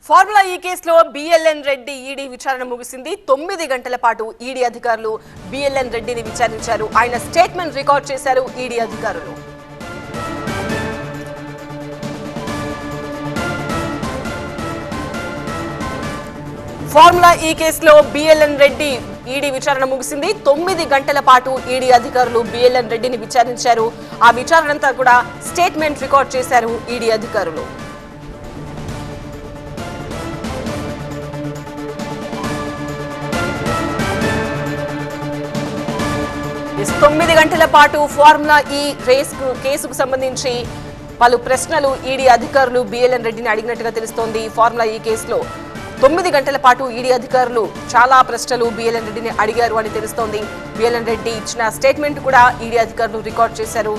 Formula ఈ కేసులో BLN Reddy ED విచారణ ముగిసింది. 9 గంటల పాటు ఈడీ అధికారులు బిఎల్ఎన్ రెడ్డిని విచారించారు. ఆయన స్టేట్మెంట్ రికార్డ్ చేశారు ఈడీ అధికారులు. ఫార్ములా ఈ కేసులో బిఎల్ఎన్ రెడ్డి ఈడీ విచారణ ముగిసింది. 9 గంటల పాటు ఈడీ అధికారులు బిఎల్ఎన్ రెడ్డిని విచారించారు. ఆ విచారణంతా కూడా స్టేట్మెంట్ రికార్డ్ చేశారు ఈడీ అధికారులు. 9 గంటల పాటు ఫార్ములా ఈ కేసుకు సంబంధించి పలు ప్రశ్నలు ఈడీ అధికారులు బిఎల్ఎన్ రెడ్డిని అడిగినట్టుగా తెలుస్తోంది. ఫార్ములా ఈ కేసులో 9 గంటల పాటు ఈడీ అధికారులు చాలా ప్రశ్నలు బిఎల్ఎన్ రెడ్డిని అడిగారు అని తెలుస్తోంది. బిఎల్ఎన్ రెడ్డి ఇచ్చిన స్టేట్మెంట్ కూడా ఈడీ అధికారులు రికార్డ్ చేశారు.